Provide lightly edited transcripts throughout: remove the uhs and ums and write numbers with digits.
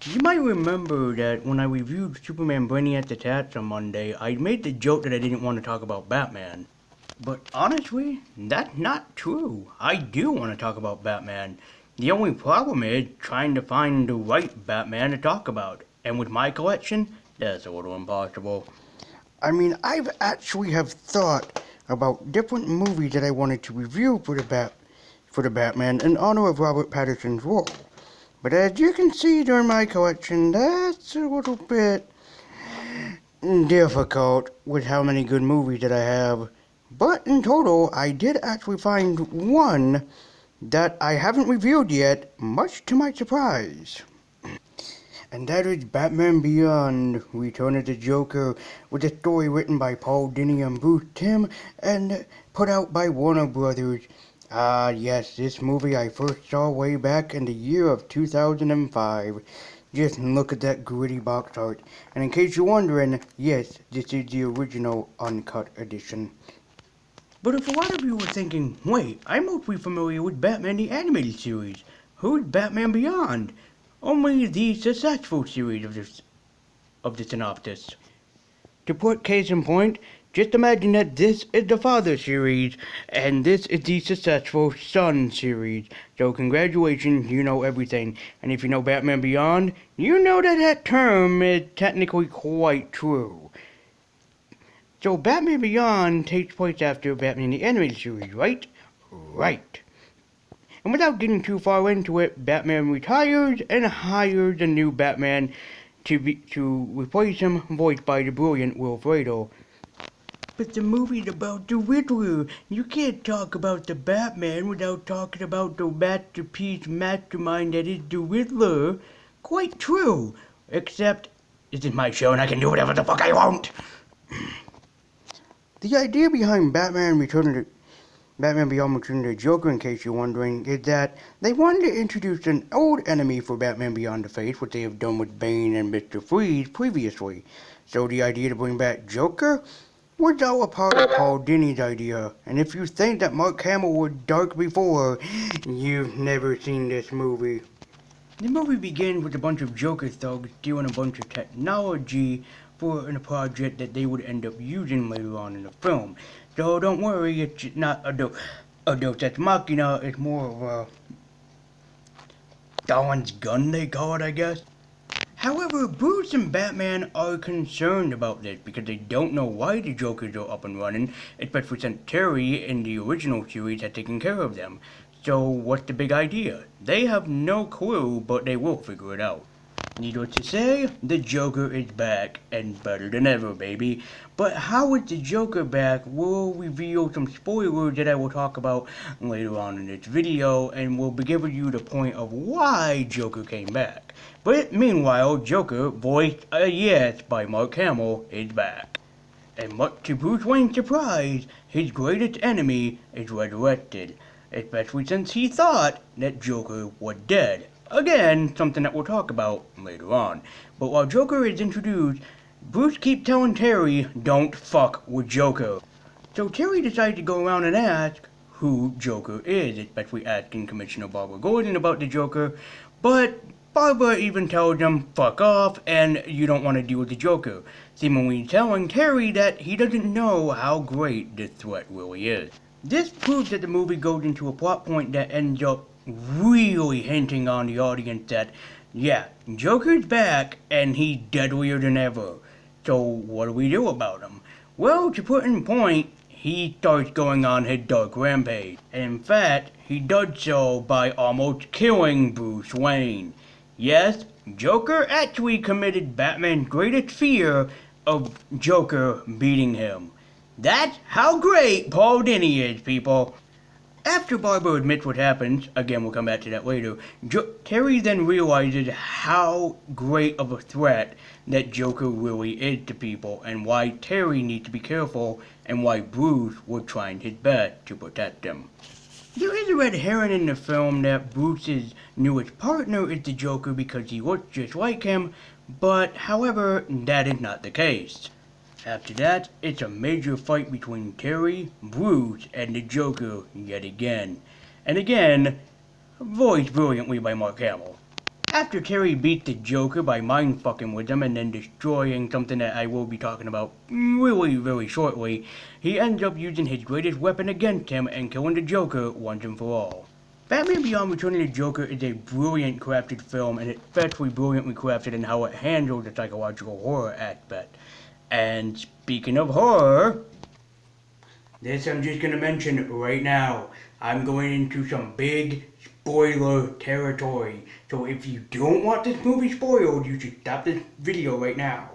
You might remember that when I reviewed Superman Brainiac Attacks on Monday, I made the joke that I didn't want to talk about Batman. But honestly, that's not true. I do want to talk about Batman. The only problem is trying to find the right Batman to talk about. And with my collection, that's a little impossible. I've actually have thought about different movies that I wanted to review for the Batman in honor of Robert Pattinson's role. But as you can see during my collection, that's a little bit difficult with how many good movies that I have. But in total, I did actually find one that I haven't reviewed yet, much to my surprise. And that is Batman Beyond, Return of the Joker, with a story written by Paul Dini and Bruce Timm, and put out by Warner Brothers. Yes, this movie I first saw way back in the year of 2005. Just look at that gritty box art. And in case you're wondering, yes, this is the original uncut edition. But if a lot of you were thinking, wait, I'm mostly familiar with Batman the Animated Series. Who's Batman Beyond? Only the successful series of the synopsis. To put case in point, just imagine that this is the Father series, and this is the successful Son series. So congratulations, you know everything. And if you know Batman Beyond, you know that term is technically quite true. So Batman Beyond takes place after Batman the Animated Series, right? Right. And without getting too far into it, Batman retires and hires a new Batman to replace him, voiced by the brilliant Will Friedle. But the movie's about the Riddler. You can't talk about the Batman without talking about the masterpiece mastermind that is the Riddler. Quite true. Except, this is my show and I can do whatever the fuck I want. The idea behind Batman Beyond Return of the Joker, in case you're wondering, is that they wanted to introduce an old enemy for Batman Beyond to face, what they have done with Bane and Mr. Freeze previously. So the idea to bring back Joker was all a part of Paul Dini's idea. And if you think that Mark Hamill was dark before, you've never seen this movie. The movie begins with a bunch of Joker thugs stealing a bunch of technology for a project that they would end up using later on in the film. So don't worry, it's not a Deus Ex Machina, it's more of a Stalin's gun, they call it, I guess. However, Bruce and Batman are concerned about this because they don't know why the Jokers are up and running, especially since Terry in the original series had taken care of them. So what's the big idea? They have no clue, but they will figure it out. Needless to say, the Joker is back, and better than ever, baby. But how is the Joker back? We'll reveal some spoilers that I will talk about later on in this video, and we'll be giving you the point of why Joker came back. But meanwhile, Joker, voiced yes by Mark Hamill, is back. And much to Bruce Wayne's surprise, his greatest enemy is resurrected, especially since he thought that Joker was dead. Again, something that we'll talk about later on. But while Joker is introduced, Bruce keeps telling Terry, don't fuck with Joker. So Terry decides to go around and ask who Joker is, especially asking Commissioner Barbara Gordon about the Joker. But Barbara even tells him, fuck off, and you don't want to deal with the Joker, seemingly telling Terry that he doesn't know how great this threat really is. This proves that the movie goes into a plot point that ends up really hinting on the audience that, yeah, Joker's back and he's deadlier than ever. So what do we do about him? Well, to put in point, he starts going on his dark rampage. And in fact, he does so by almost killing Bruce Wayne. Yes, Joker actually committed Batman's greatest fear of Joker beating him. That's how great Paul Dini is, people. After Barbara admits what happens, again we'll come back to that later, Terry then realizes how great of a threat that Joker really is to people and why Terry needs to be careful and why Bruce was trying his best to protect him. There is a red herring in the film that Bruce's newest partner is the Joker because he looks just like him, but however, that is not the case. After that, it's a major fight between Terry, Bruce, and the Joker yet again. And again, voiced brilliantly by Mark Hamill. After Terry beats the Joker by mind fucking with him and then destroying something that I will be talking about really very shortly, he ends up using his greatest weapon against him and killing the Joker once and for all. Batman Beyond Return of the Joker is a brilliant crafted film, and it's especially brilliantly crafted in how it handles the psychological horror aspect. And speaking of horror, this I'm just gonna mention right now. I'm going into some big spoiler territory. So if you don't want this movie spoiled, you should stop this video right now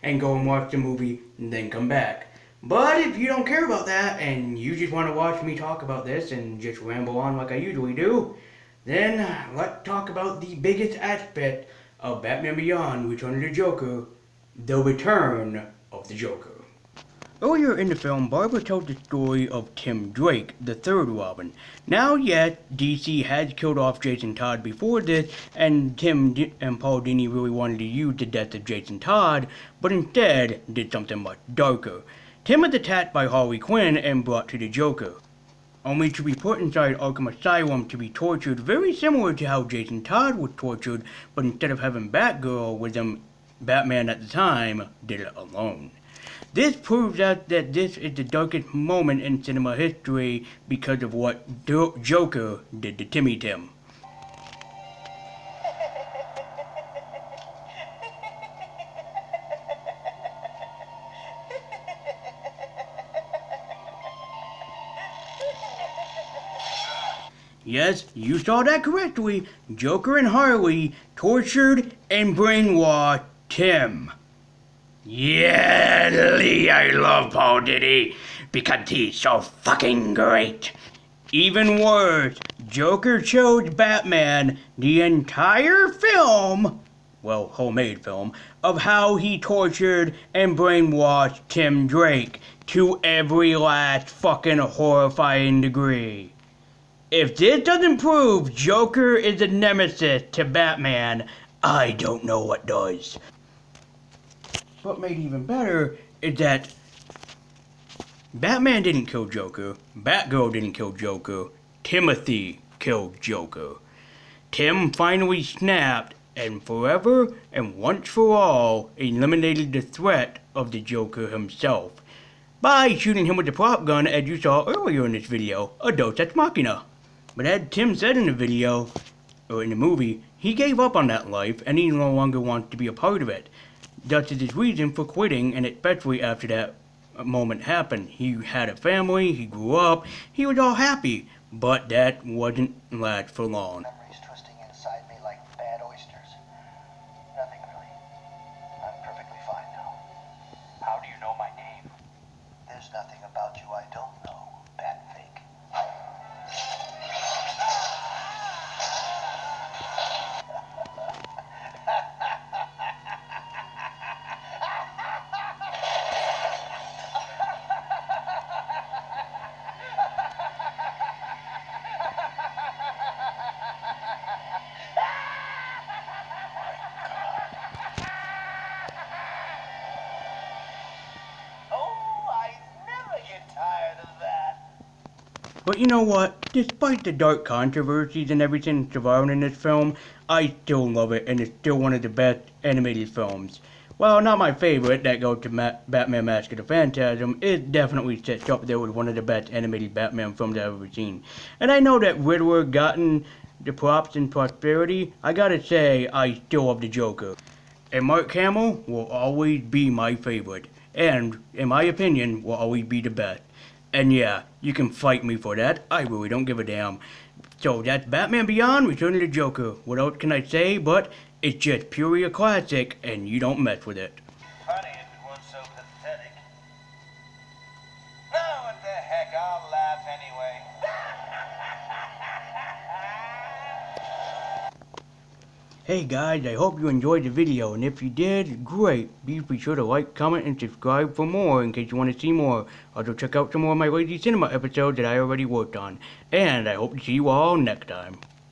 and go and watch the movie and then come back. But if you don't care about that and you just want to watch me talk about this and just ramble on like I usually do, then let's talk about the biggest aspect of Batman Beyond Return of the Joker, the return of the Joker. Earlier in the film, Barbara tells the story of Tim Drake, the third Robin. Now yet, DC has killed off Jason Todd before this, and Tim and Paul Dini really wanted to use the death of Jason Todd, but instead did something much darker. Tim is attacked by Harley Quinn and brought to the Joker, only to be put inside Arkham Asylum to be tortured, very similar to how Jason Todd was tortured, but instead of having Batgirl with him, Batman at the time did it alone. This proves that this is the darkest moment in cinema history because of what Joker did to Timmy Tim. Yes, you saw that correctly. Joker and Harley tortured and brainwashed Tim. Yeah, Lee, I love Paul Diddy because he's so fucking great. Even worse, Joker showed Batman the entire film, well, homemade film, of how he tortured and brainwashed Tim Drake to every last fucking horrifying degree. If this doesn't prove Joker is a nemesis to Batman, I don't know what does. What made it even better is that Batman didn't kill Joker, Batgirl didn't kill Joker, Timothy killed Joker. Tim finally snapped and forever and once for all eliminated the threat of the Joker himself by shooting him with the prop gun as you saw earlier in this video, a Deus Ex Machina. But as Tim said in the video, or in the movie, he gave up on that life and he no longer wants to be a part of it. That is his reason for quitting, and especially after that moment happened. He had a family, he grew up, he was all happy, but that wasn't last for long. Memories twisting inside me like bad oysters. Nothing really. I'm perfectly fine now. How do you know my name? There's nothing about you I don't know, bat fake. But you know what? Despite the dark controversies and everything surrounding this film, I still love it, and it's still one of the best animated films. While not my favorite, that goes to Batman Mask of the Phantasm, it definitely sits up there with one of the best animated Batman films I've ever seen. And I know that Riddler gotten the props and prosperity, I gotta say, I still love the Joker. And Mark Hamill will always be my favorite, and, in my opinion, will always be the best. And yeah, you can fight me for that, I really don't give a damn. So that's Batman Beyond, Return of the Joker. What else can I say but it's just purely a classic and you don't mess with it. Funny if it weren't so pathetic. Oh, what the heck, I'll laugh anyway. Hey guys, I hope you enjoyed the video, and if you did, great. Please be sure to like, comment, and subscribe for more in case you want to see more. Also check out some more of my Lazy Cinema episodes that I already worked on. And I hope to see you all next time.